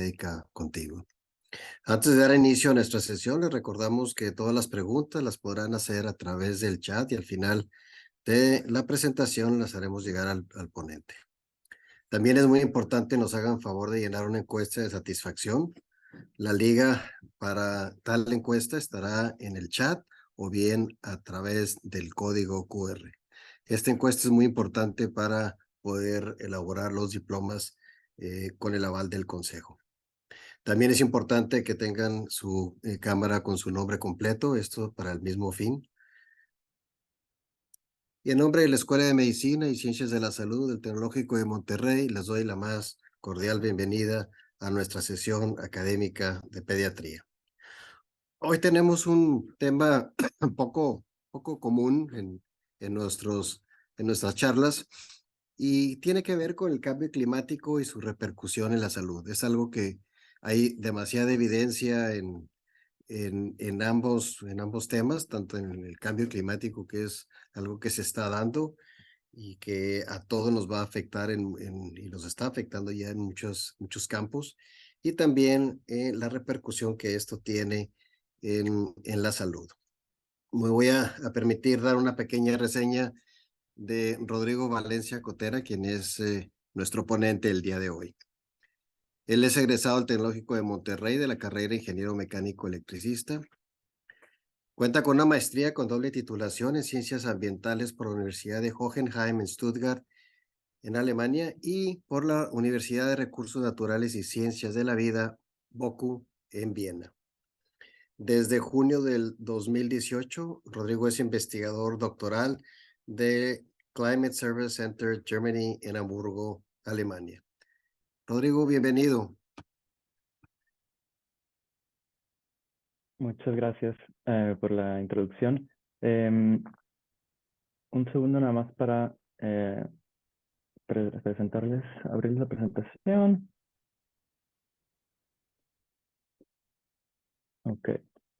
médica contigo. Antes de dar inicio a nuestra sesión, les recordamos que todas las preguntas las podrán hacer a través del chat y al final de la presentación las haremos llegar al ponente. También es muy importante nos hagan favor de llenar una encuesta de satisfacción. La liga para tal encuesta estará en el chat o bien a través del código QR. Esta encuesta es muy importante para poder elaborar los diplomas con el aval del consejo. También es importante que tengan su cámara con su nombre completo, esto para el mismo fin. Y en nombre de la Escuela de Medicina y Ciencias de la Salud del Tecnológico de Monterrey, les doy la más cordial bienvenida a nuestra sesión académica de pediatría. Hoy tenemos un tema un poco común en nuestras charlas y tiene que ver con el cambio climático y su repercusión en la salud. Es algo que hay demasiada evidencia en ambos temas, tanto en el cambio climático, que es algo que se está dando y que a todos nos va a afectar y nos está afectando ya en muchos campos, y también la repercusión que esto tiene en la salud. Me voy a permitir dar una pequeña reseña de Rodrigo Valencia Cotera, quien es nuestro ponente el día de hoy. Él es egresado del Tecnológico de Monterrey de la carrera de Ingeniero Mecánico Electricista. Cuenta con una maestría con doble titulación en Ciencias Ambientales por la Universidad de Hohenheim en Stuttgart, en Alemania, y por la Universidad de Recursos Naturales y Ciencias de la Vida, BOKU, en Viena. Desde junio del 2018, Rodrigo es investigador doctoral de Climate Service Center Germany en Hamburgo, Alemania. Rodrigo, bienvenido. Muchas gracias por la introducción. Un segundo nada más para presentarles, abrir la presentación. Ok.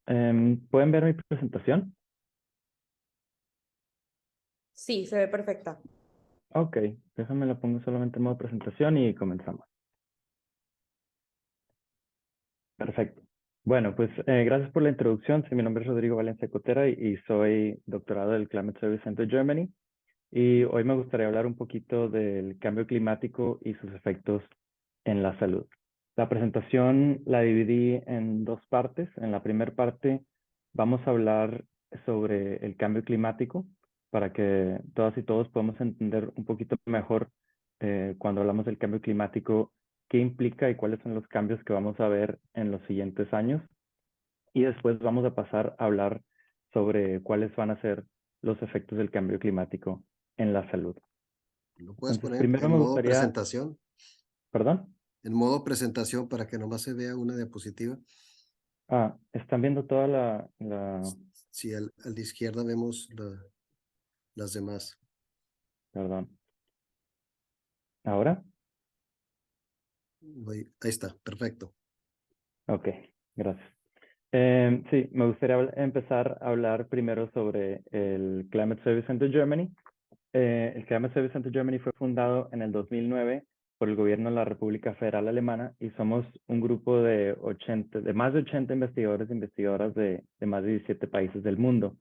¿Pueden ver mi presentación? Sí, se ve perfecta. Ok, déjame la pongo solamente en modo presentación y comenzamos. Perfecto. Bueno, pues gracias por la introducción. Sí, mi nombre es Rodrigo Valencia Cotera y soy doctorado del Climate Service Center Germany. Y hoy me gustaría hablar un poquito del cambio climático y sus efectos en la salud. La presentación la dividí en dos partes. En la primera parte vamos a hablar sobre el cambio climático para que todas y todos podamos entender un poquito mejor cuando hablamos del cambio climático, qué implica y cuáles son los cambios que vamos a ver en los siguientes años. Y después vamos a pasar a hablar sobre cuáles van a ser los efectos del cambio climático en la salud. ¿Lo puedes Entonces, poner primero en me modo gustaría... presentación? ¿Perdón? En modo presentación para que nomás se vea una diapositiva. ¿Están viendo toda la... Sí, a la izquierda vemos las demás. Perdón. ¿Ahora? Ahí está, perfecto. Ok, gracias. Sí, me gustaría empezar a hablar primero sobre el Climate Service Center Germany. El Climate Service Center Germany fue fundado en el 2009 por el gobierno de la República Federal Alemana y somos un grupo de más de 80 investigadores e investigadoras de más de 17 países del mundo.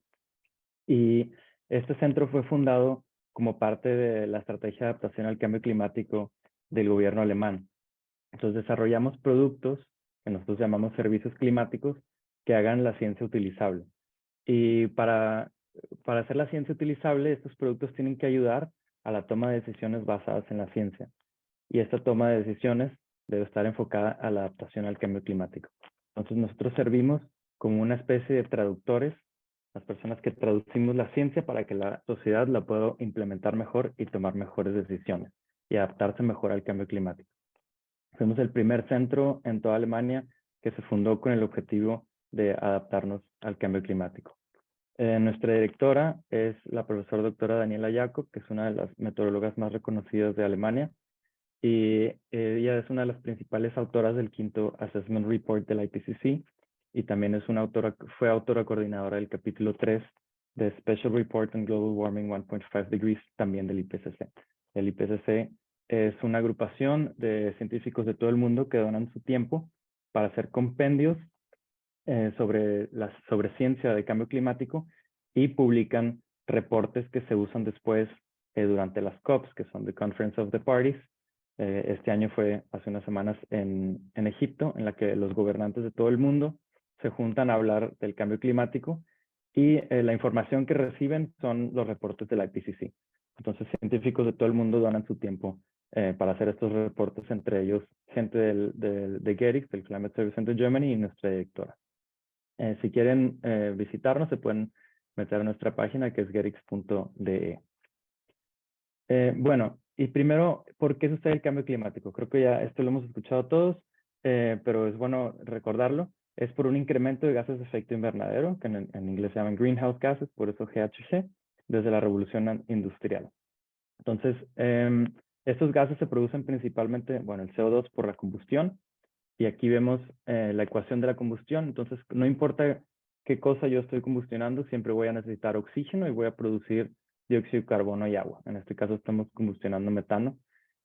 Y este centro fue fundado como parte de la estrategia de adaptación al cambio climático del gobierno alemán. Entonces desarrollamos productos que nosotros llamamos servicios climáticos que hagan la ciencia utilizable. Y para hacer la ciencia utilizable, estos productos tienen que ayudar a la toma de decisiones basadas en la ciencia. Y esta toma de decisiones debe estar enfocada a la adaptación al cambio climático. Entonces nosotros servimos como una especie de traductores, las personas que traducimos la ciencia para que la sociedad la pueda implementar mejor y tomar mejores decisiones y adaptarse mejor al cambio climático. Fuimos el primer centro en toda Alemania que se fundó con el objetivo de adaptarnos al cambio climático. Nuestra directora es la profesora doctora Daniela Jacob, que es una de las meteorólogas más reconocidas de Alemania, y ella es una de las principales autoras del quinto Assessment Report del IPCC, y también es fue autora coordinadora del capítulo 3 de Special Report on Global Warming 1.5 Degrees, también del IPCC. El IPCC es una agrupación de científicos de todo el mundo que donan su tiempo para hacer compendios sobre ciencia de cambio climático y publican reportes que se usan después durante las COPs, que son the Conference of the Parties. Este año fue hace unas semanas en Egipto, en la que los gobernantes de todo el mundo se juntan a hablar del cambio climático y la información que reciben son los reportes del IPCC. Entonces, científicos de todo el mundo donan su tiempo para hacer estos reportes, entre ellos gente de GERIX, del Climate Service Center Germany, y nuestra directora. Si quieren visitarnos, se pueden meter a nuestra página, que es gerix.de. Bueno, y primero, ¿por qué sucede el cambio climático? Creo que ya esto lo hemos escuchado todos, pero es bueno recordarlo. Es por un incremento de gases de efecto invernadero, que en inglés se llaman greenhouse gases, por eso GHG, desde la revolución industrial. Entonces, estos gases se producen principalmente, bueno, el CO2 por la combustión, y aquí vemos la ecuación de la combustión. Entonces, no importa qué cosa yo estoy combustionando, siempre voy a necesitar oxígeno y voy a producir dióxido de carbono y agua. En este caso estamos combustionando metano.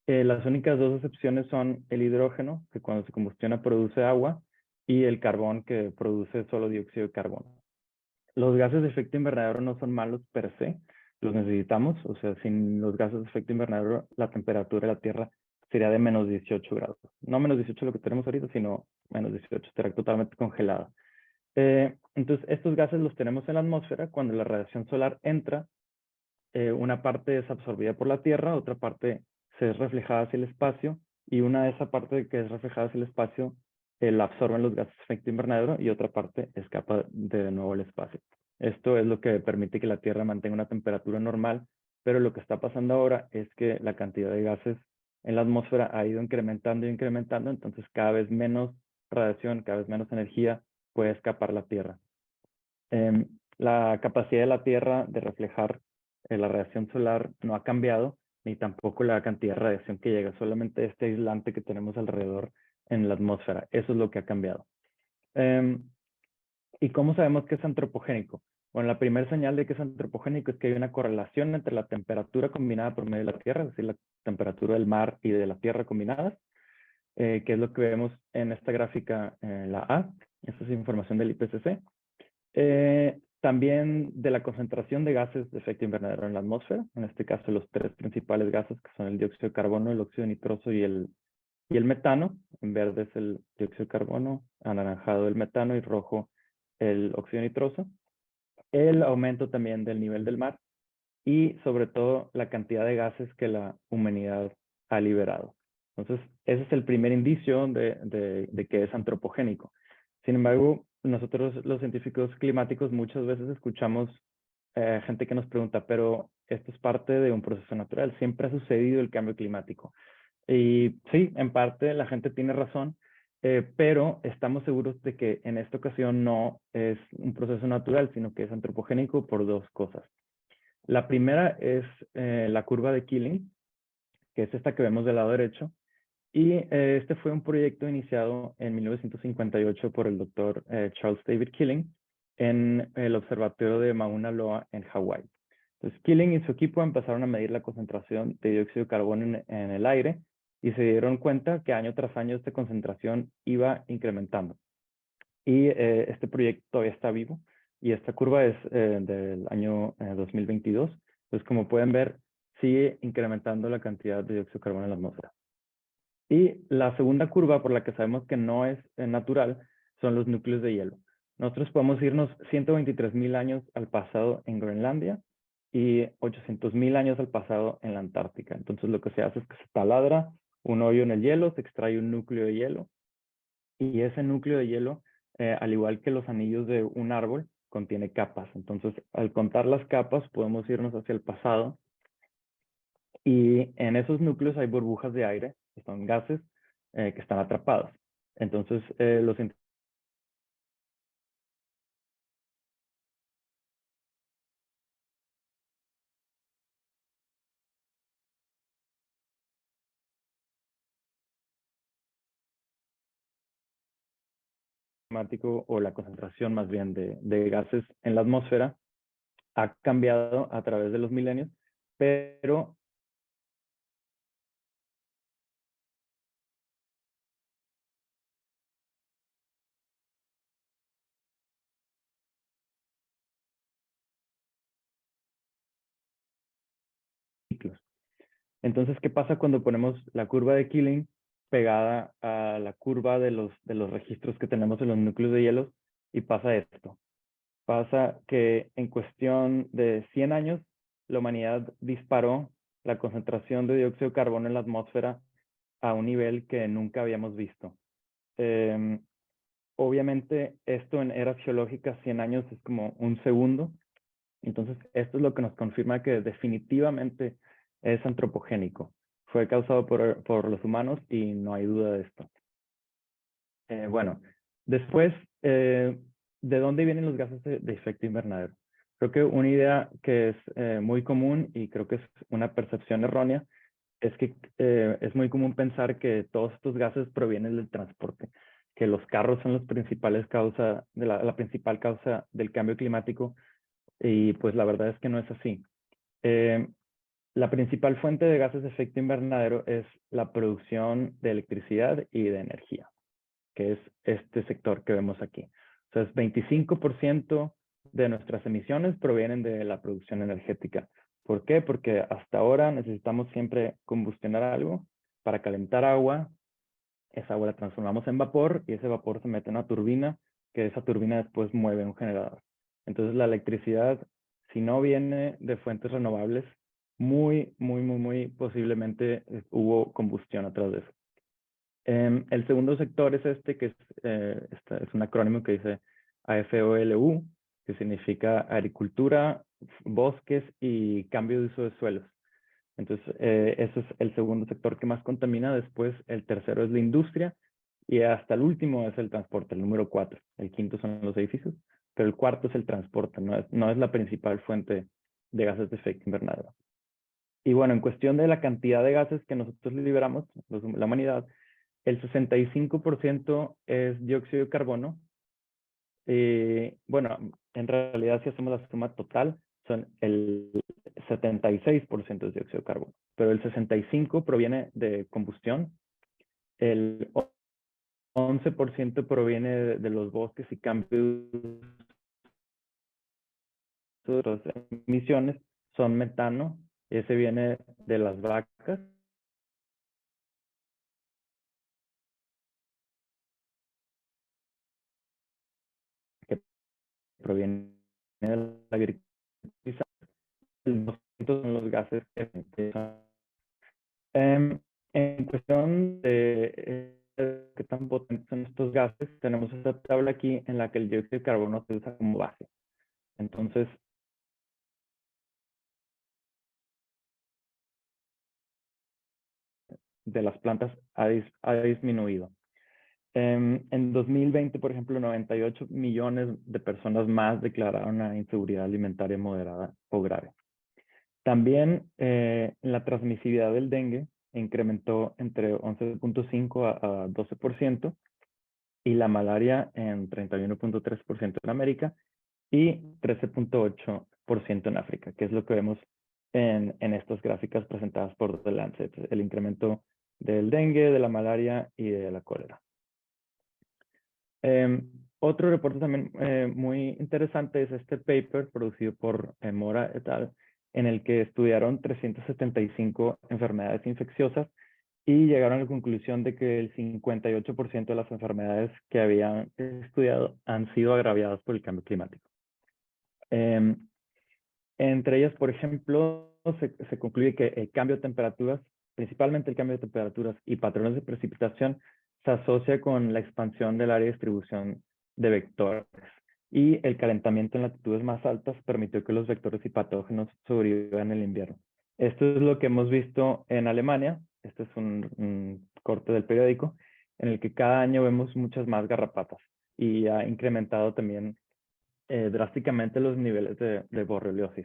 Las únicas dos excepciones son el hidrógeno, que cuando se combustiona produce agua, y el carbón, que produce solo dióxido de carbono. Los gases de efecto invernadero no son malos per se, los necesitamos. O sea, sin los gases de efecto invernadero, la temperatura de la Tierra sería de menos 18 grados. No menos 18 lo que tenemos ahorita, sino menos 18, estaría totalmente congelada. Entonces, estos gases los tenemos en la atmósfera. Cuando la radiación solar entra, una parte es absorbida por la Tierra, otra parte se es reflejada hacia el espacio, y una de esa parte que es reflejada hacia el espacio la absorben los gases de efecto invernadero y otra parte escapa de nuevo al espacio. Esto es lo que permite que la Tierra mantenga una temperatura normal, pero lo que está pasando ahora es que la cantidad de gases en la atmósfera ha ido incrementando y incrementando, entonces cada vez menos radiación, cada vez menos energía puede escapar la Tierra. La capacidad de la Tierra de reflejar la radiación solar no ha cambiado, ni tampoco la cantidad de radiación que llega, solamente este aislante que tenemos alrededor en la atmósfera. Eso es lo que ha cambiado. ¿Y cómo sabemos que es antropogénico? Bueno, la primera señal de que es antropogénico es que hay una correlación entre la temperatura combinada por medio de la Tierra, es decir, la temperatura del mar y de la Tierra combinadas, que es lo que vemos en esta gráfica, la A. Esta es información del IPCC. También de la concentración de gases de efecto invernadero en la atmósfera, en este caso los tres principales gases, que son el dióxido de carbono, el óxido nitroso y el metano. En verde es el dióxido de carbono, anaranjado el metano y rojo el óxido nitroso. El aumento también del nivel del mar y sobre todo la cantidad de gases que la humanidad ha liberado. Entonces, ese es el primer indicio de que es antropogénico. Sin embargo, nosotros los científicos climáticos muchas veces escuchamos gente que nos pregunta, pero esto es parte de un proceso natural, siempre ha sucedido el cambio climático. Y sí, en parte la gente tiene razón, pero estamos seguros de que en esta ocasión no es un proceso natural, sino que es antropogénico por dos cosas. La primera es la curva de Killing, que es esta que vemos del lado derecho. Y este fue un proyecto iniciado en 1958 por el doctor Charles David Killing en el observatorio de Mauna Loa en Hawái. Entonces, Killing y su equipo empezaron a medir la concentración de dióxido de carbono en el aire y se dieron cuenta que año tras año esta concentración iba incrementando. Y este proyecto todavía está vivo y esta curva es del año 2022. Entonces, como pueden ver, sigue incrementando la cantidad de dióxido de carbono en la atmósfera. Y la segunda curva, por la que sabemos que no es natural, son los núcleos de hielo. Nosotros podemos irnos 123.000 años al pasado en Groenlandia y 800.000 años al pasado en la Antártica. Entonces lo que se hace es que se taladra un hoyo en el hielo, se extrae un núcleo de hielo y ese núcleo de hielo, al igual que los anillos de un árbol, contiene capas. Entonces, al contar las capas, podemos irnos hacia el pasado y en esos núcleos hay burbujas de aire, que son gases que están atrapados. Entonces, los climático o la concentración más bien de gases en la atmósfera ha cambiado a través de los milenios, pero Entonces, ¿qué pasa cuando ponemos la curva de Killing pegada a la curva de los registros que tenemos en los núcleos de hielos? Y pasa esto. Pasa que en cuestión de 100 años, la humanidad disparó la concentración de dióxido de carbono en la atmósfera a un nivel que nunca habíamos visto. Obviamente, esto en eras geológicas, 100 años es como un segundo. Entonces, esto es lo que nos confirma que definitivamente es antropogénico. Fue causado por los humanos y no hay duda de esto. Bueno, después, ¿de dónde vienen los gases de efecto invernadero? Creo que una idea que es muy común y creo que es una percepción errónea es que es muy común pensar que todos estos gases provienen del transporte, que los carros son las principales causas, la principal causa del cambio climático, y pues la verdad es que no es así. La principal fuente de gases de efecto invernadero es la producción de electricidad y de energía, que es este sector que vemos aquí. Entonces, 25% de nuestras emisiones provienen de la producción energética. ¿Por qué? Porque hasta ahora necesitamos siempre combustionar algo para calentar agua. Esa agua la transformamos en vapor y ese vapor se mete en una turbina, que esa turbina después mueve un generador. Entonces, la electricidad, si no viene de fuentes renovables, muy posiblemente hubo combustión atrás de eso. El segundo sector es este, que es un acrónimo que dice AFOLU, que significa agricultura, bosques y cambio de uso de suelos. Entonces, ese es el segundo sector que más contamina. Después, el tercero es la industria y hasta el último es el transporte, el número 4. El quinto son los edificios, pero el cuarto es el transporte, no es la principal fuente de gases de efecto invernadero. Y bueno, en cuestión de la cantidad de gases que nosotros liberamos, la humanidad, el 65% es dióxido de carbono. Bueno, en realidad si hacemos la suma total, son el 76% es dióxido de carbono, pero el 65% proviene de combustión, el 11% proviene de los bosques y cambios de las emisiones, son metano, ese viene de las vacas, que proviene de la agricultura. El 200 son los gases que empiezan. En cuestión de qué tan potentes son estos gases, tenemos esta tabla aquí en la que el dióxido de carbono se usa como base. Entonces, de las plantas ha disminuido. En 2020, por ejemplo, 98 millones de personas más declararon una inseguridad alimentaria moderada o grave. También la transmisibilidad del dengue incrementó entre 11.5 a 12%, y la malaria en 31.3% en América y 13.8% en África, que es lo que vemos en estas gráficas presentadas por The Lancet, el incremento del dengue, de la malaria y de la cólera. Otro reporte también muy interesante es este paper producido por Mora et al., en el que estudiaron 375 enfermedades infecciosas y llegaron a la conclusión de que el 58% de las enfermedades que habían estudiado han sido agraviadas por el cambio climático. Entre ellas, por ejemplo, se concluye que el cambio de temperaturas, principalmente el cambio de temperaturas y patrones de precipitación, se asocia con la expansión del área de distribución de vectores. Y el calentamiento en latitudes más altas permitió que los vectores y patógenos sobrevivan en el invierno. Esto es lo que hemos visto en Alemania. Este es un corte del periódico en el que cada año vemos muchas más garrapatas y ha incrementado también drásticamente los niveles de borreliosis.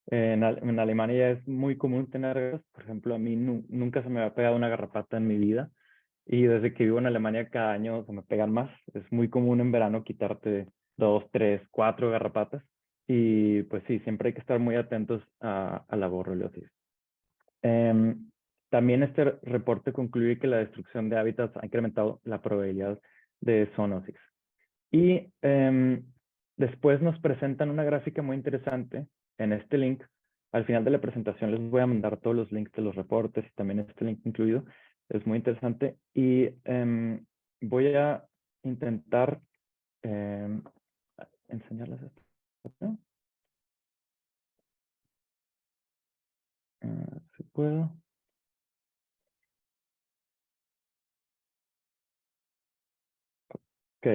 En Alemania ya es muy común tener, por ejemplo, a mí nunca se me ha pegado una garrapata en mi vida y desde que vivo en Alemania cada año se me pegan más. Es muy común en verano quitarte 2, 3, 4 garrapatas y pues sí, siempre hay que estar muy atentos a la borreliosis. También este reporte concluye que la destrucción de hábitats ha incrementado la probabilidad de zoonosis. Y después nos presentan una gráfica muy interesante en este link, Al final de la presentación les voy a mandar todos los links de los reportes y también este link incluido. Es muy interesante. Y voy a intentar enseñarles esto. Si puedo. Ok.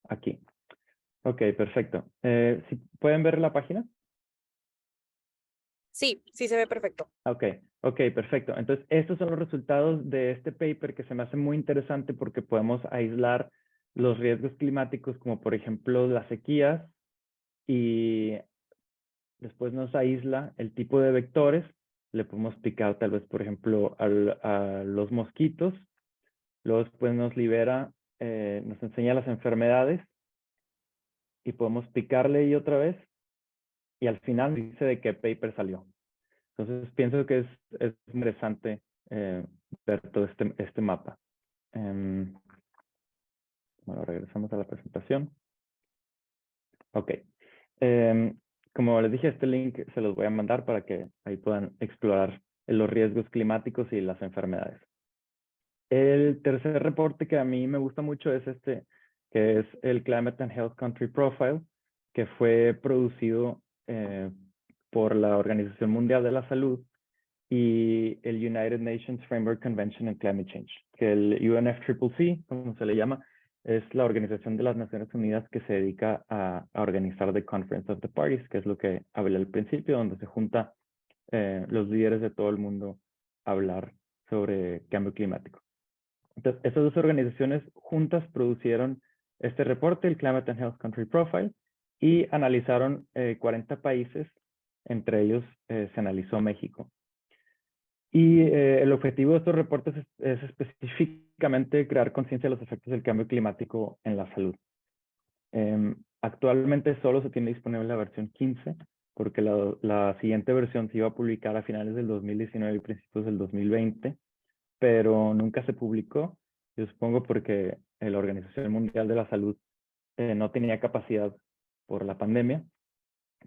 Aquí. Ok, perfecto. ¿Si pueden ver la página? Sí, sí se ve perfecto. Ok, ok, perfecto. Entonces, estos son los resultados de este paper que se me hace muy interesante porque podemos aislar los riesgos climáticos, como por ejemplo las sequías, y después nos aísla el tipo de vectores. Le podemos picar tal vez, por ejemplo, a los mosquitos. Luego después nos libera, nos enseña las enfermedades y podemos picarle y otra vez. Y al final dice de qué paper salió. Entonces pienso que es interesante ver todo este mapa. Bueno, regresamos a la presentación. Ok. Como les dije, este link se los voy a mandar para que ahí puedan explorar los riesgos climáticos y las enfermedades. El tercer reporte que a mí me gusta mucho es este, que es el Climate and Health Country Profile, que fue producido por la Organización Mundial de la Salud y el United Nations Framework Convention on Climate Change, que el UNFCCC, como se le llama, es la organización de las Naciones Unidas que se dedica a organizar the Conference of the Parties, que es lo que hablé al principio, donde se junta los líderes de todo el mundo a hablar sobre cambio climático. Entonces, estas dos organizaciones juntas producieron este reporte, el Climate and Health Country Profile, y analizaron 40 países, entre ellos se analizó México. Y el objetivo de estos reportes es específicamente crear conciencia de los efectos del cambio climático en la salud. Actualmente solo se tiene disponible la versión 15, porque la siguiente versión se iba a publicar a finales del 2019 y principios del 2020, pero nunca se publicó. Yo supongo porque la Organización Mundial de la Salud no tenía capacidad por la pandemia.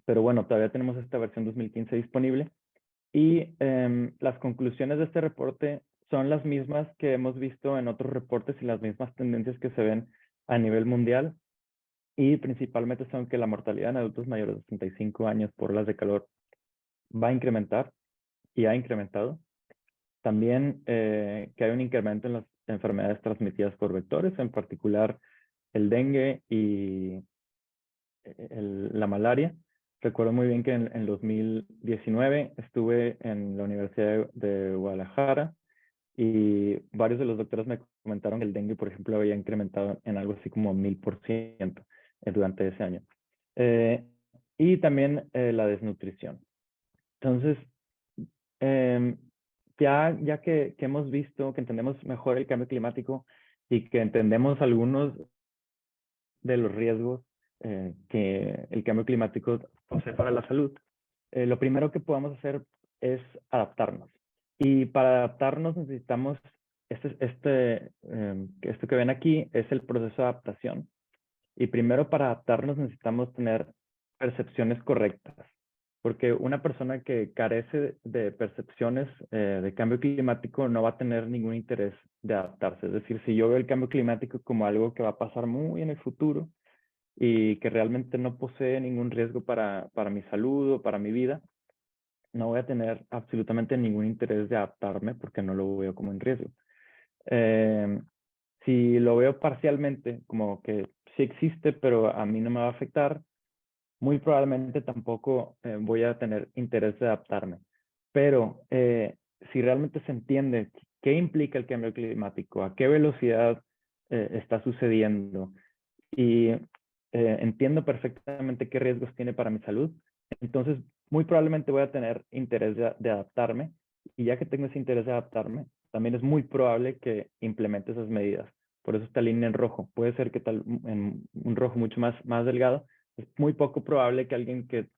Pero bueno, todavía tenemos esta versión 2015 disponible. Y las conclusiones de este reporte son las mismas que hemos visto en otros reportes y las mismas tendencias que se ven a nivel mundial. Y principalmente son que la mortalidad en adultos mayores de 65 años por olas de calor va a incrementar y ha incrementado. También que hay un incremento en las enfermedades transmitidas por vectores, en particular el dengue y la malaria. Recuerdo muy bien que en 2019 estuve en la Universidad de Guadalajara y varios de los doctores me comentaron que el dengue, por ejemplo, había incrementado en algo así como 1000% durante ese año. Y también la desnutrición. Entonces, ya que hemos visto, que entendemos mejor el cambio climático y que entendemos algunos de los riesgos que el cambio climático posee para la salud, lo primero que podemos hacer es adaptarnos. Y para adaptarnos necesitamos, esto que ven aquí es el proceso de adaptación. Y primero para adaptarnos necesitamos tener percepciones correctas. Porque una persona que carece de percepciones de cambio climático no va a tener ningún interés de adaptarse. Es decir, si yo veo el cambio climático como algo que va a pasar muy en el futuro y que realmente no posee ningún riesgo para mi salud o para mi vida, no voy a tener absolutamente ningún interés de adaptarme porque no lo veo como en riesgo. Si lo veo parcialmente, como que sí existe, pero a mí no me va a afectar, muy probablemente tampoco voy a tener interés de adaptarme. Pero si realmente se entiende qué implica el cambio climático, a qué velocidad está sucediendo y entiendo perfectamente qué riesgos tiene para mi salud, entonces muy probablemente voy a tener interés de adaptarme, y ya que tengo ese interés de adaptarme, también es muy probable que implemente esas medidas. Por eso esta línea en rojo. Puede ser que tal en un rojo mucho más delgado, es muy poco probable que alguien que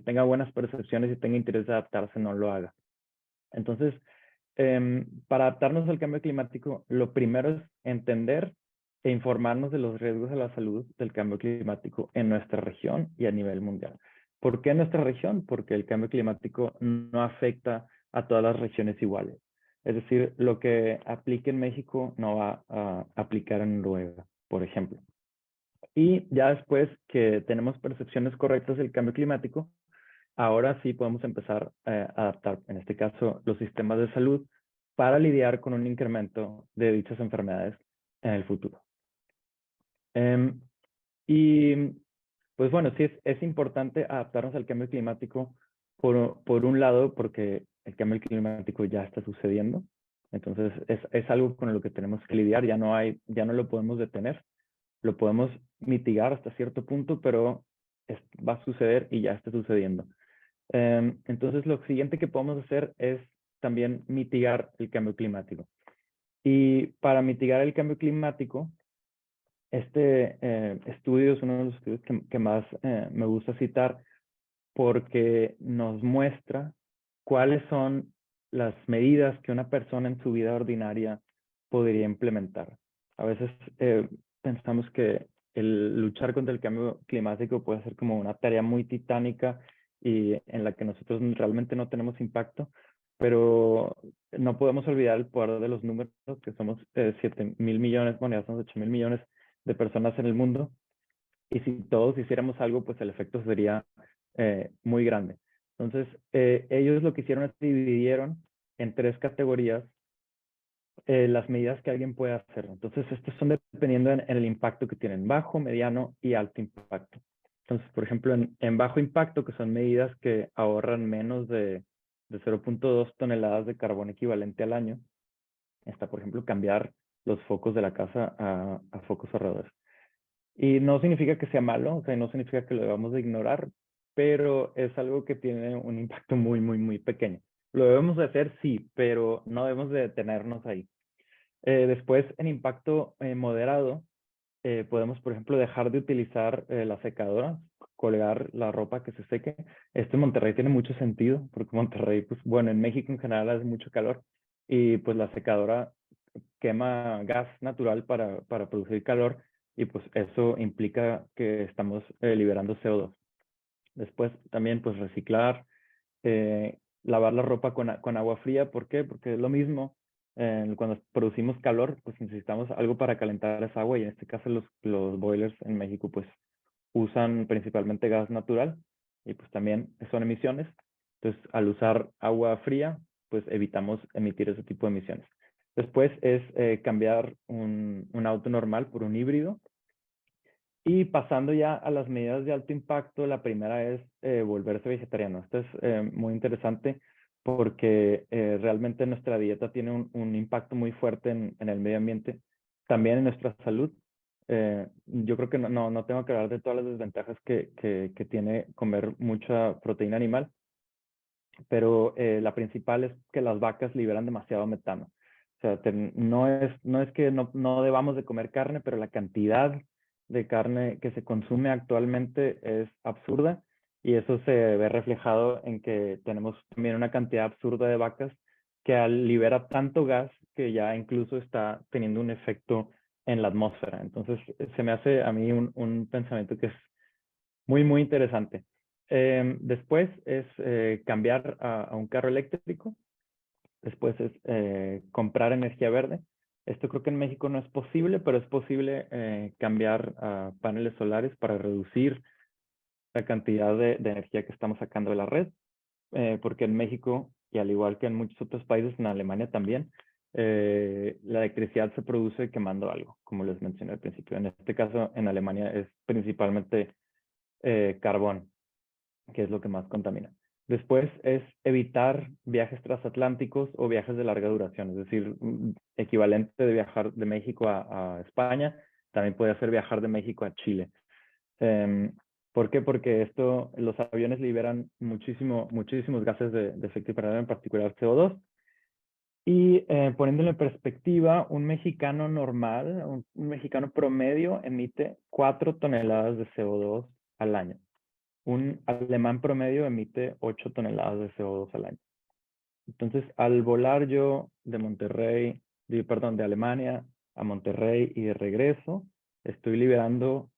tenga buenas percepciones y tenga interés de adaptarse no lo haga. Entonces, para adaptarnos al cambio climático, lo primero es entender e informarnos de los riesgos a la salud del cambio climático en nuestra región y a nivel mundial. ¿Por qué en nuestra región? Porque el cambio climático no afecta a todas las regiones iguales. Es decir, lo que aplique en México no va a aplicar en Noruega, por ejemplo. Y ya después que tenemos percepciones correctas del cambio climático, ahora sí podemos empezar a adaptar, en este caso, los sistemas de salud para lidiar con un incremento de dichas enfermedades en el futuro. Y pues bueno, sí es importante adaptarnos al cambio climático por un lado porque el cambio climático ya está sucediendo. Entonces es algo con lo que tenemos que lidiar, ya no lo podemos detener, lo podemos mitigar hasta cierto punto, pero va a suceder y ya está sucediendo. Entonces lo siguiente que podemos hacer es también mitigar el cambio climático. Y para mitigar el cambio climático, este estudio es uno de los estudios que más me gusta citar porque nos muestra cuáles son las medidas que una persona en su vida ordinaria podría implementar. A veces pensamos que el luchar contra el cambio climático puede ser como una tarea muy titánica y en la que nosotros realmente no tenemos impacto, pero no podemos olvidar el poder de los números, que somos 7.000 millones, bueno, ya somos 8.000 millones de personas en el mundo, y si todos hiciéramos algo, pues el efecto sería muy grande. Entonces, ellos lo que hicieron es dividieron en 3 categorías las medidas que alguien puede hacer. Entonces, estos son dependiendo en el impacto que tienen, bajo, mediano y alto impacto. Entonces, por ejemplo, en bajo impacto, que son medidas que ahorran menos de 0.2 toneladas de carbón equivalente al año, está, por ejemplo, cambiar los focos de la casa a focos ahorradores. Y no significa que sea malo, o sea, no significa que lo debamos de ignorar, pero es algo que tiene un impacto muy, muy, muy pequeño. Lo debemos de hacer, sí, pero no debemos de detenernos ahí. Después, en impacto moderado, podemos, por ejemplo, dejar de utilizar la secadora, colgar la ropa que se seque. En Monterrey tiene mucho sentido, porque Monterrey, pues bueno, en México en general hace mucho calor y pues la secadora quema gas natural para producir calor y pues eso implica que estamos liberando CO2. Después también pues reciclar, lavar la ropa con agua fría. ¿Por qué? Porque es lo mismo. Cuando producimos calor, pues necesitamos algo para calentar esa agua y en este caso los boilers en México pues usan principalmente gas natural y pues también son emisiones. Entonces, al usar agua fría, pues evitamos emitir ese tipo de emisiones. Después es cambiar un auto normal por un híbrido. Y pasando ya a las medidas de alto impacto, la primera es volverse vegetariano. Esto es muy interesante porque realmente nuestra dieta tiene un impacto muy fuerte en el medio ambiente, también en nuestra salud. Yo creo que no tengo que hablar de todas las desventajas que tiene comer mucha proteína animal, pero la principal es que las vacas liberan demasiado metano. O sea, no es que no debamos de comer carne, pero la cantidad de carne que se consume actualmente es absurda y eso se ve reflejado en que tenemos también una cantidad absurda de vacas que libera tanto gas que ya incluso está teniendo un efecto en la atmósfera. Entonces, se me hace a mí un pensamiento que es muy, muy interesante. Después es cambiar a un carro eléctrico. Después es comprar energía verde. Esto creo que en México no es posible, pero es posible cambiar a paneles solares para reducir la cantidad de energía que estamos sacando de la red. Porque en México, y al igual que en muchos otros países, en Alemania también, la electricidad se produce quemando algo, como les mencioné al principio. En este caso, en Alemania es principalmente carbón, que es lo que más contamina. Después es evitar viajes transatlánticos o viajes de larga duración, es decir, equivalente de viajar de México a España, también puede ser viajar de México a Chile. ¿Por qué? Porque los aviones liberan muchísimos gases de efecto invernadero, en particular CO2. Y poniéndolo en perspectiva, un mexicano normal, un mexicano promedio emite 4 toneladas de CO2 al año. Un alemán promedio emite 8 toneladas de CO2 al año. Entonces, al volar yo de Monterrey, de Alemania a Monterrey y de regreso, estoy liberando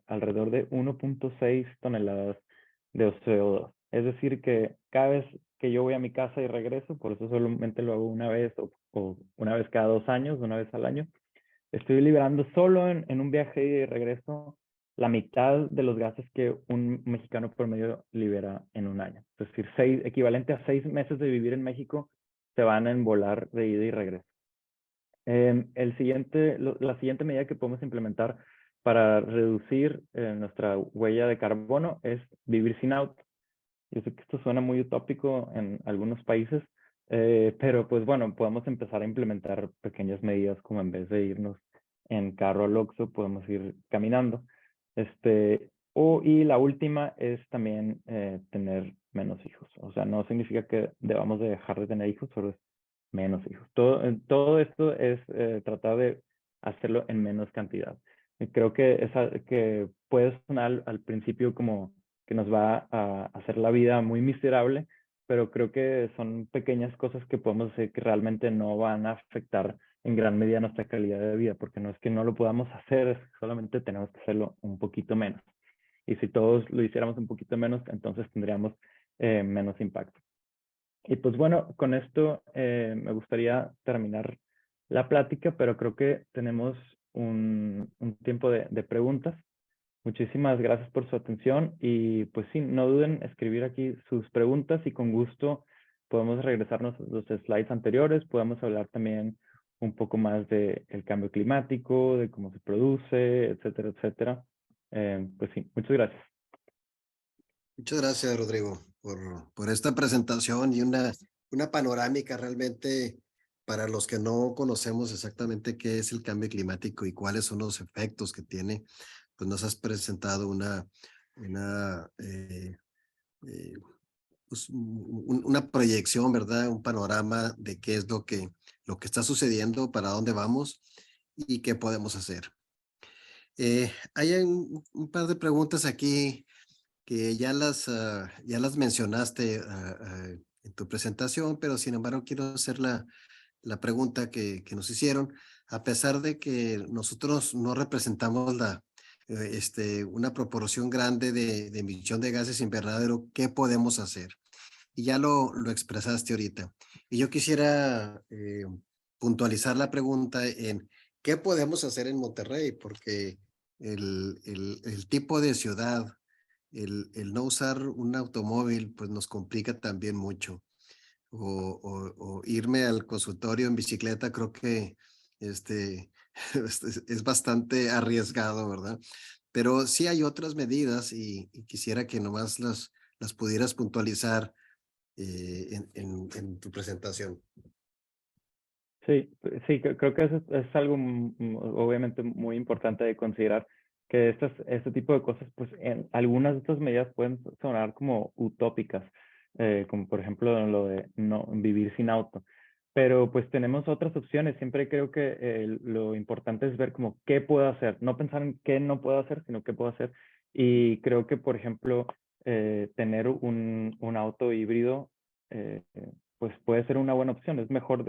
alrededor de 1.6 toneladas de CO2. Es decir, que cada vez que yo voy a mi casa y regreso, por eso solamente lo hago una vez o una vez cada 2 años, una vez al año, estoy liberando solo en un viaje y de regreso la mitad de los gases que un mexicano promedio libera en un año. Es decir, equivalente a 6 meses de vivir en México se van en volar de ida y regreso. La siguiente medida que podemos implementar para reducir nuestra huella de carbono es vivir sin auto. Yo sé que esto suena muy utópico en algunos países, pero pues bueno, podemos empezar a implementar pequeñas medidas como en vez de irnos en carro al Oxxo, podemos ir caminando. Y la última es también tener menos hijos. O sea, no significa que debamos de dejar de tener hijos, solo es menos hijos. Todo esto es tratar de hacerlo en menos cantidad. Creo que puede sonar al principio como que nos va a hacer la vida muy miserable, pero creo que son pequeñas cosas que podemos hacer que realmente no van a afectar en gran medida nuestra calidad de vida, porque no es que no lo podamos hacer, solamente tenemos que hacerlo un poquito menos. Y si todos lo hiciéramos un poquito menos, entonces tendríamos menos impacto. Y pues bueno, con esto me gustaría terminar la plática, pero creo que tenemos un tiempo de preguntas. Muchísimas gracias por su atención y pues sí, no duden en escribir aquí sus preguntas y con gusto podemos regresarnos a los slides anteriores, podemos hablar también un poco más del cambio climático, de cómo se produce, etcétera, etcétera. Pues sí, muchas gracias. Muchas gracias, Rodrigo, por esta presentación y una panorámica realmente para los que no conocemos exactamente qué es el cambio climático y cuáles son los efectos que tiene. Pues nos has presentado una, pues, una proyección, ¿verdad? Un panorama de qué es lo que está sucediendo, para dónde vamos y qué podemos hacer. Hay un par de preguntas aquí que ya las mencionaste en tu presentación, pero sin embargo quiero hacer la pregunta que nos hicieron. A pesar de que nosotros no representamos una proporción grande de emisión de gases invernadero, ¿qué podemos hacer? Y ya lo expresaste ahorita. Y yo quisiera puntualizar la pregunta en qué podemos hacer en Monterrey, porque el tipo de ciudad, el no usar un automóvil, pues nos complica también mucho. O irme al consultorio en bicicleta, creo que este, es bastante arriesgado, ¿verdad? Pero sí hay otras medidas y quisiera que nomás las pudieras puntualizar en tu presentación. Sí, creo que eso es algo obviamente muy importante de considerar, que este tipo de cosas, pues en algunas de estas medidas pueden sonar como utópicas, como por ejemplo lo de no vivir sin auto. Pero pues tenemos otras opciones. Siempre creo que lo importante es ver como qué puedo hacer, no pensar en qué no puedo hacer, sino qué puedo hacer. Y creo que, por ejemplo, tener un auto híbrido eh, pues puede ser una buena opción. Es mejor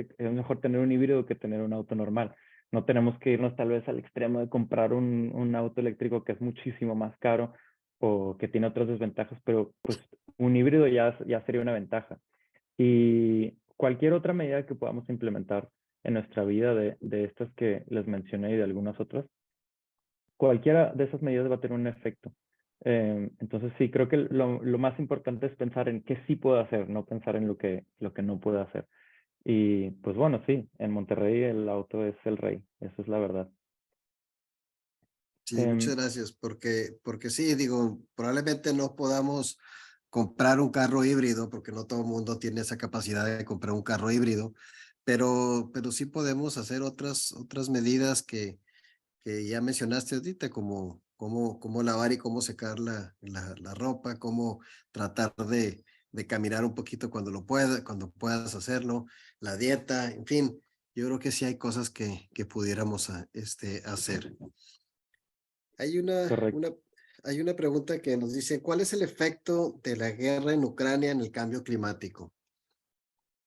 tener un híbrido que tener un auto normal. No tenemos que irnos tal vez al extremo de comprar un auto eléctrico que es muchísimo más caro o que tiene otras desventajas, pero pues un híbrido ya sería una ventaja. Y cualquier otra medida que podamos implementar en nuestra vida de estas que les mencioné y de algunas otras, cualquiera de esas medidas va a tener un efecto. Entonces sí, creo que lo más importante es pensar en qué sí puedo hacer, no pensar en lo que no puedo hacer. Y pues bueno, sí, en Monterrey el auto es el rey, eso es la verdad. Sí, muchas Em, gracias, porque sí, digo, probablemente no podamos comprar un carro híbrido, porque no todo el mundo tiene esa capacidad de comprar un carro híbrido, pero sí podemos hacer otras medidas que ya mencionaste ahorita, como cómo lavar y cómo secar la ropa, cómo tratar de caminar un poquito cuando puedas hacerlo, la dieta, en fin, yo creo que sí hay cosas que pudiéramos hacer. Hay correcto. hay una pregunta que nos dice, ¿cuál es el efecto de la guerra en Ucrania en el cambio climático?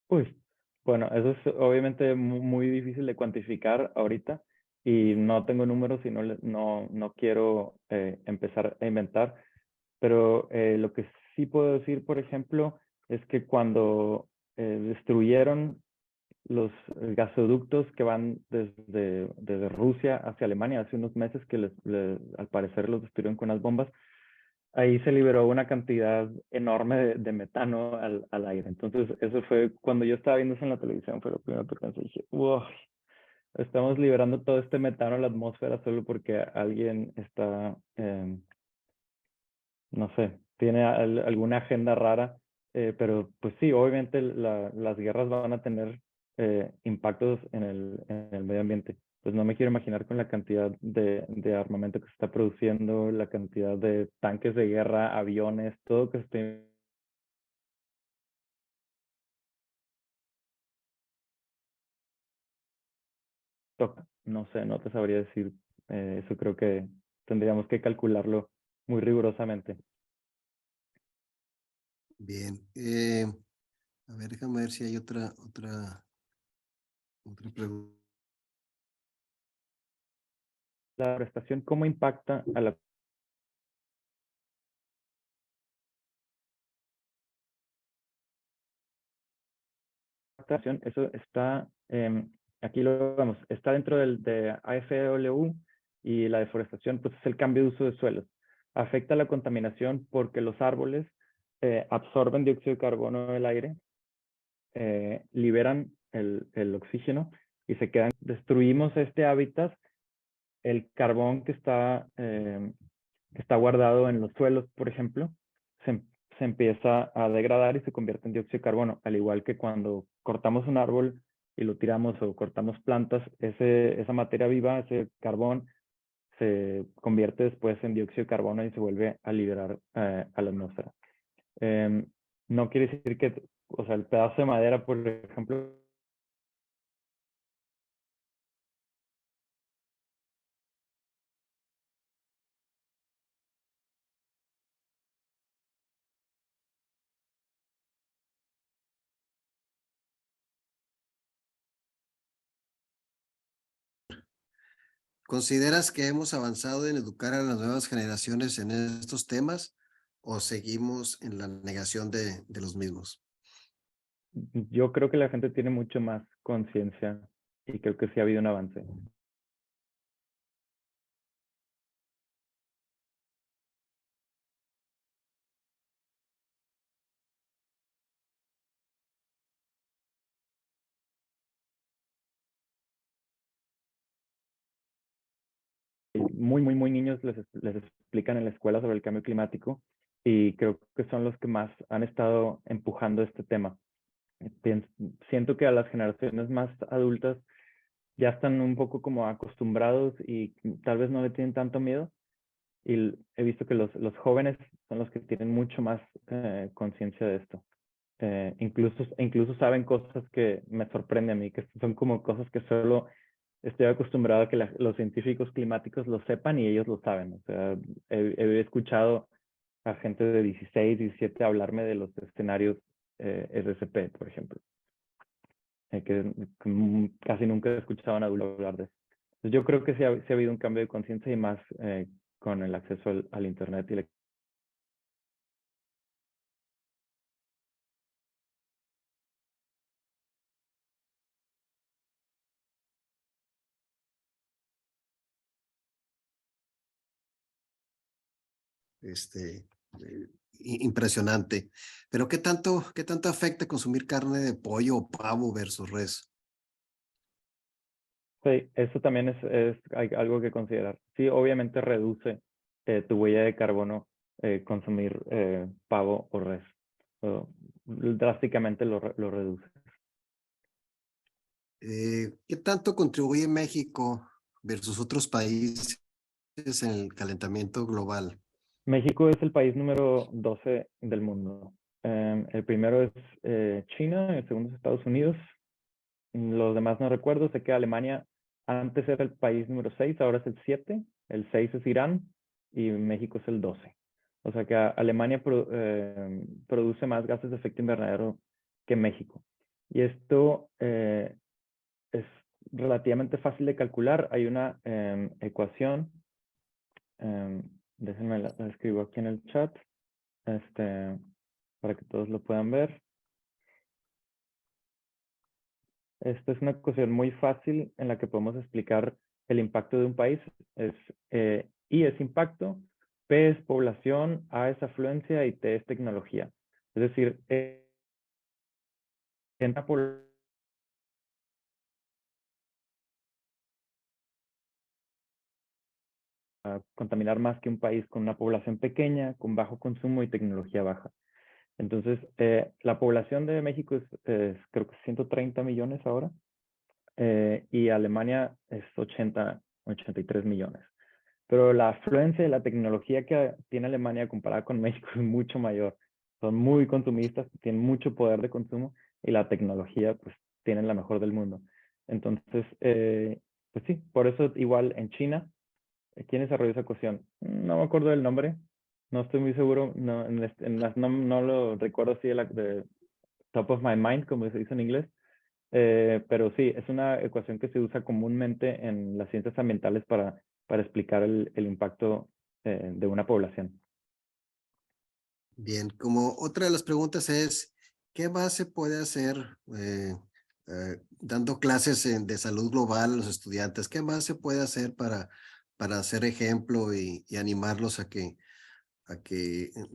Uy, bueno, eso es obviamente muy difícil de cuantificar ahorita. y no tengo números y no quiero empezar a inventar, pero lo que sí puedo decir, por ejemplo, es que cuando destruyeron los gasoductos que van desde Rusia hacia Alemania hace unos meses que al parecer los destruyeron con unas bombas, ahí se liberó una cantidad enorme de metano al aire. Entonces, eso fue cuando yo estaba viendo eso en la televisión, fue lo primero que pensé. Dije, wow, estamos liberando todo este metano a la atmósfera solo porque alguien está, no sé, tiene alguna agenda rara. Pero pues sí, obviamente las guerras van a tener impactos en el medio ambiente. Pues no me quiero imaginar con la cantidad de armamento que se está produciendo, la cantidad de tanques de guerra, aviones, todo que se está toca. No sé, no te sabría decir. Eso creo que tendríamos que calcularlo muy rigurosamente. Bien. A ver, déjame ver si hay otra pregunta. La deforestación, ¿cómo impacta a la adaptación? Eso está, aquí lo vemos, está dentro de AFW, y la deforestación pues es el cambio de uso de suelos. Afecta la contaminación porque los árboles absorben dióxido de carbono del aire, liberan el oxígeno y se quedan. Destruimos este hábitat, el carbón que está guardado en los suelos, por ejemplo, se, se empieza a degradar y se convierte en dióxido de carbono, al igual que cuando cortamos un árbol y lo tiramos o cortamos plantas, esa materia viva, ese carbón, se convierte después en dióxido de carbono y se vuelve a liberar a la atmósfera. Eh, no quiere decir que, o sea, el pedazo de madera, por ejemplo, ¿Consideras que hemos avanzado en educar a las nuevas generaciones en estos temas o seguimos en la negación de los mismos? yo creo que la gente tiene mucho más conciencia y creo que sí ha habido un avance. Muy niños les explican en la escuela sobre el cambio climático y creo que son los que más han estado empujando este tema. Pien- Siento que a las generaciones más adultas ya están un poco como acostumbrados y tal vez no le tienen tanto miedo, y he visto que los jóvenes son los que tienen mucho más conciencia de esto. Incluso saben cosas que me sorprenden a mí, que son como cosas que solo estoy acostumbrado a que los científicos climáticos lo sepan y ellos lo saben. O sea, he escuchado a gente de 16, 17 hablarme de los escenarios RCP, por ejemplo, que casi nunca he escuchado a un adulto hablar de eso. Entonces, yo creo que sí ha habido un cambio de conciencia y más con el acceso al Internet y la. Este, Impresionante. Pero qué tanto afecta consumir carne de pollo o pavo versus res? Sí, eso también hay algo que considerar. Sí, obviamente reduce tu huella de carbono consumir pavo o res. O drásticamente lo reduce. ¿Qué tanto contribuye México versus otros países en el calentamiento global? México es el país número 12 del mundo. El primero es China, el segundo es Estados Unidos. Los demás no recuerdo. Sé que Alemania antes era el país número 6, ahora es el 7. El 6 es Irán y México es el 12. O sea que Alemania produce más gases de efecto invernadero que México. Y esto es relativamente fácil de calcular. Hay una ecuación, déjenme la escribo aquí en el chat, para que todos lo puedan ver. Esta es una ecuación muy fácil en la que podemos explicar el impacto de un país. I es impacto, P es población, A es afluencia y T es tecnología. Es decir, en una población contaminar más que un país con una población pequeña, con bajo consumo y tecnología baja. Entonces, la población de México es creo que 130 millones ahora, y Alemania es 83 millones. Pero la afluencia de la tecnología que tiene Alemania comparada con México es mucho mayor. Son muy consumistas, tienen mucho poder de consumo y la tecnología pues tienen la mejor del mundo. Entonces, pues sí, por eso igual en China, ¿quién desarrolló esa ecuación? No me acuerdo del nombre, no estoy muy seguro, no, no lo recuerdo así de top of my mind, como se dice en inglés. Pero sí, es una ecuación que se usa comúnmente en las ciencias ambientales para explicar el impacto de una población. Bien, como otra de las preguntas es, ¿qué más se puede hacer dando clases de salud global a los estudiantes? ¿Qué más se puede hacer para hacer ejemplo y animarlos a que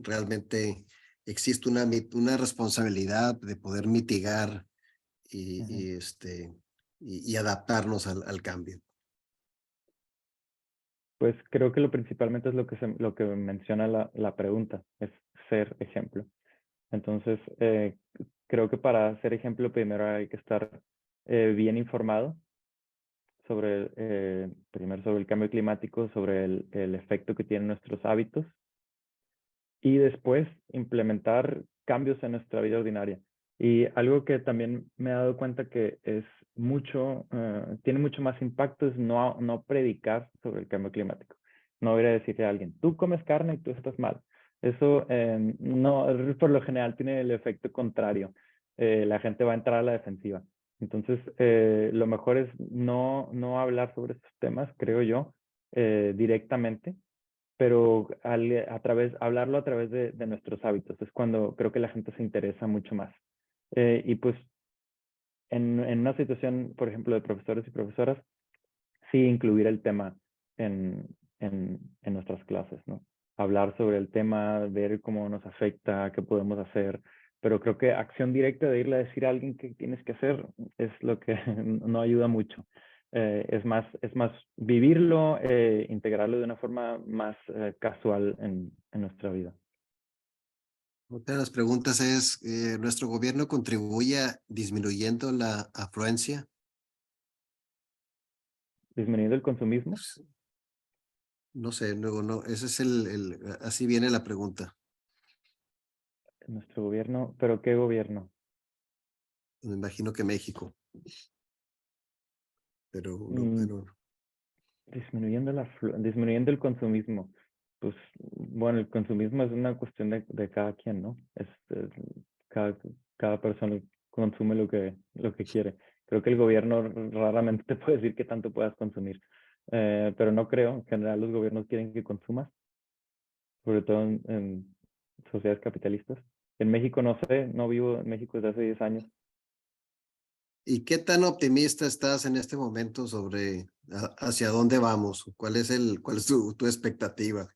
realmente existe una responsabilidad de poder mitigar y, y adaptarnos al cambio? Pues creo que lo principalmente es lo que menciona la pregunta, es ser ejemplo. Entonces, creo que para ser ejemplo primero hay que estar bien informado primero sobre el cambio climático, sobre el efecto que tienen nuestros hábitos y después implementar cambios en nuestra vida ordinaria. Y algo que también me he dado cuenta que es tiene mucho más impacto es no predicar sobre el cambio climático. No ir a decirle a alguien, tú comes carne y tú estás mal. Eso no, por lo general tiene el efecto contrario. La gente va a entrar a la defensiva. Entonces, lo mejor es no hablar sobre estos temas, creo yo, directamente, pero hablarlo a través de nuestros hábitos. Es cuando creo que la gente se interesa mucho más. Y pues en una situación, por ejemplo, de profesores y profesoras, sí incluir el tema en nuestras clases, ¿no? Hablar sobre el tema, ver cómo nos afecta, qué podemos hacer, pero creo que acción directa de irle a decir a alguien qué tienes que hacer es lo que no ayuda mucho. Es más vivirlo, integrarlo de una forma más casual en nuestra vida. Otra de las preguntas es, ¿nuestro gobierno contribuye a disminuyendo la afluencia? Disminuyendo el consumismo, Pues, no sé, no, ese es así viene la pregunta. nuestro gobierno, pero ¿qué gobierno? Me imagino que México, pero no, Mm, pero disminuyendo el consumismo. Pues bueno, el consumismo es una cuestión de cada quien, ¿no? Cada, cada persona consume lo que quiere. Creo que el gobierno raramente te puede decir qué tanto puedas consumir. Pero no creo, en general los gobiernos quieren que consumas, sobre todo en sociedades capitalistas. En México no sé, no vivo en México desde hace 10 años. ¿y qué tan optimista estás en este momento sobre hacia dónde vamos? ¿Cuál es tu expectativa?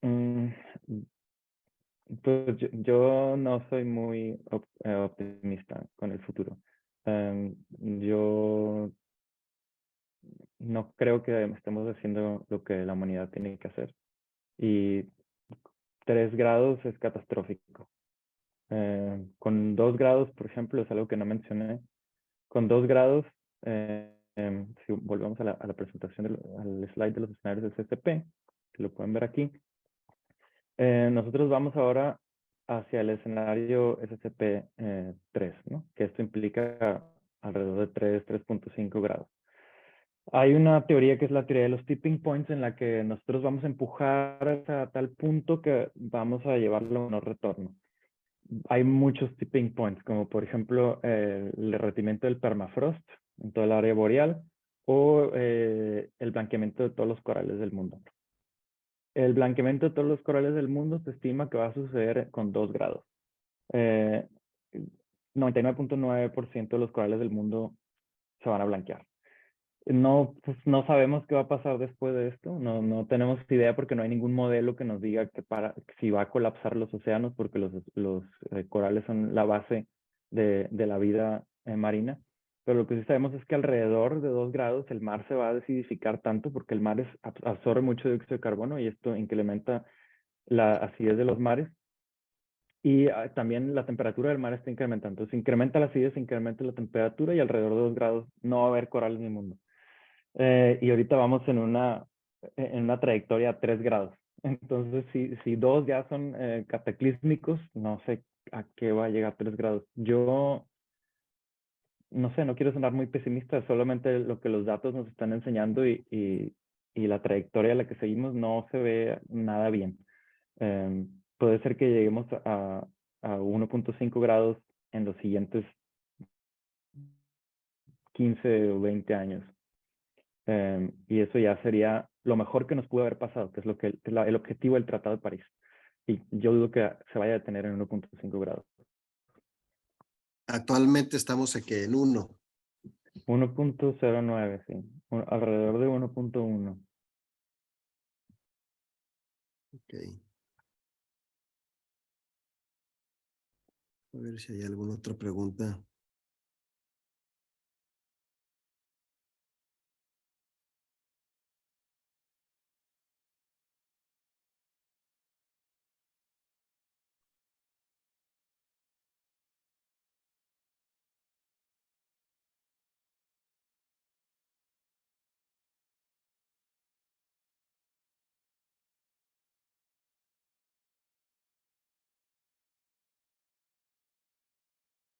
Mm, Pues yo no soy muy optimista con el futuro. Yo no creo que estemos haciendo lo que la humanidad tiene que hacer. Y 3 grados es catastrófico. Con 2 grados, por ejemplo, es algo que no mencioné. Con 2 grados, si volvemos a la presentación, al slide de los escenarios de CCP, que lo pueden ver aquí, nosotros vamos ahora hacia el escenario SCP-3, ¿no? Que esto implica alrededor de 3.5 grados. Hay una teoría que es la teoría de los tipping points en la que nosotros vamos a empujar hasta tal punto que vamos a llevarlo a no retorno. Hay muchos tipping points, como por ejemplo el derretimiento del permafrost, en toda el área boreal, o el blanqueamiento de todos los corales del mundo. El blanqueamiento de todos los corales del mundo se estima que va a suceder con 2 grados. 99.9% de los corales del mundo se van a blanquear. No, pues no sabemos qué va a pasar después de esto, no tenemos idea porque no hay ningún modelo que nos diga si va a colapsar los océanos, porque los corales son la base de la vida marina. Pero lo que sí sabemos es que alrededor de 2 grados el mar se va a acidificar tanto porque el mar absorbe mucho dióxido de carbono y esto incrementa la acidez de los mares. Y también la temperatura del mar está incrementando. Entonces incrementa la acidez, incrementa la temperatura y alrededor de 2 grados no va a haber corales en el mundo. Y ahorita vamos en una trayectoria a 3 grados. Entonces, si 2 ya son cataclísmicos, no sé a qué va a llegar 3 grados. Yo, no sé, no quiero sonar muy pesimista, solamente lo que los datos nos están enseñando y la trayectoria a la que seguimos no se ve nada bien. Puede ser que lleguemos a 1.5 grados en los siguientes 15 o 20 años. Y eso ya sería lo mejor que nos pudo haber pasado, que es lo que el objetivo del Tratado de París. Y yo dudo que se vaya a detener en 1.5 grados. Actualmente estamos aquí en 1. 1.09, sí. Alrededor de 1.1. Ok. A ver si hay alguna otra pregunta.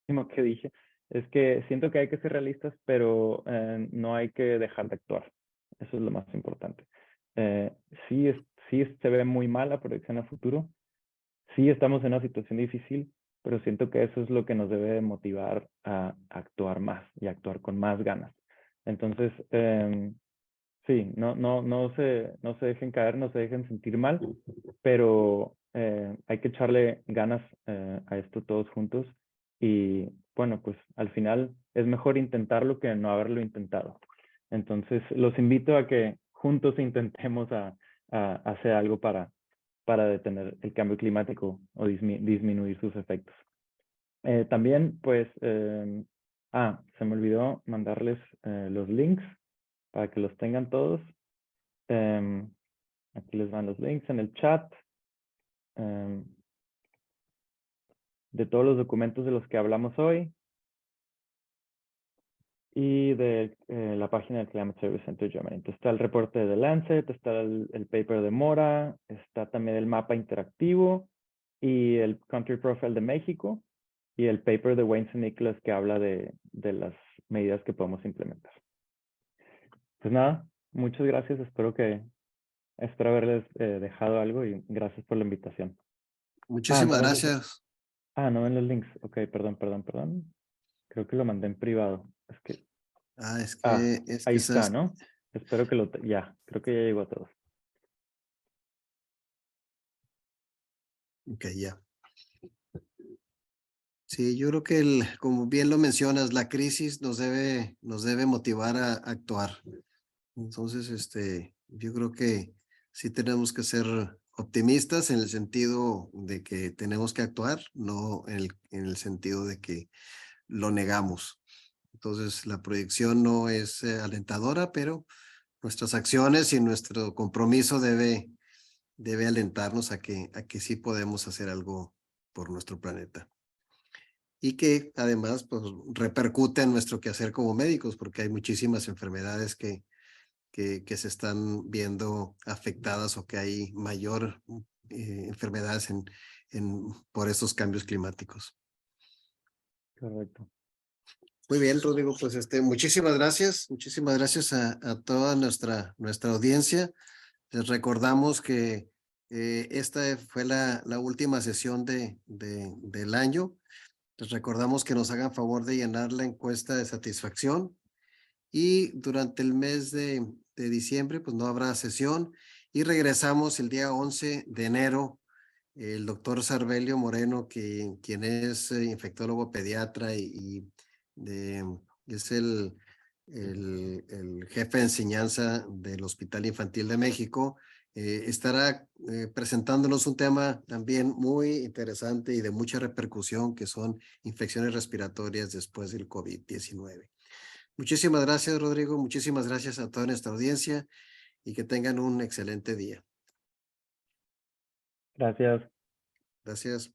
Lo que dije es que siento que hay que ser realistas, pero no hay que dejar de actuar. Eso es lo más importante. Eh, sí, sí se ve muy mal la proyección a futuro. Sí estamos en una situación difícil, pero siento que eso es lo que nos debe de motivar a actuar más y actuar con más ganas. Entonces, sí, no se dejen caer, no se dejen sentir mal, pero hay que echarle ganas a esto todos juntos y bueno, pues al final es mejor intentarlo que no haberlo intentado. Entonces, los invito a que juntos intentemos a hacer algo para detener el cambio climático o disminuir sus efectos. También, pues, se me olvidó mandarles los links para que los tengan todos. Aquí les van los links en el chat de todos los documentos de los que hablamos hoy y de la página del Climate Service Center Germany. Entonces está el reporte de The Lancet, está el paper de Mora, está también el mapa interactivo y el Country Profile de México y el paper de Wayne y Nicholas que habla de las medidas que podemos implementar. Pues nada, muchas gracias. Espero haberles dejado algo y gracias por la invitación. Muchísimas No ven gracias. no ven los links. Ok, perdón. Creo que lo mandé en privado. Es que, Es que ahí está, esas. ¿no? Espero que creo que ya llegó a todos. Ok, ya. Sí, yo creo que como bien lo mencionas, la crisis nos debe motivar a actuar. Entonces, yo creo que sí tenemos que ser optimistas en el sentido de que tenemos que actuar, no en el sentido de que lo negamos. Entonces, la proyección no es alentadora, pero nuestras acciones y nuestro compromiso debe alentarnos a que sí podemos hacer algo por nuestro planeta. Y que además pues, repercute en nuestro quehacer como médicos, porque hay muchísimas enfermedades que se están viendo afectadas o que hay mayor enfermedades por estos cambios climáticos. Correcto. Muy bien, Rodrigo, pues muchísimas gracias a toda nuestra audiencia. Les recordamos que esta fue la última sesión del año. Les recordamos que nos hagan favor de llenar la encuesta de satisfacción y durante el mes de diciembre pues no habrá sesión y regresamos el día 11 de enero. El doctor Sarbelio Moreno, quien es infectólogo pediatra y es el jefe de enseñanza del Hospital Infantil de México, estará presentándonos un tema también muy interesante y de mucha repercusión, que son infecciones respiratorias después del COVID-19. Muchísimas gracias, Rodrigo. Muchísimas gracias a toda nuestra audiencia y que tengan un excelente día. Gracias. Gracias.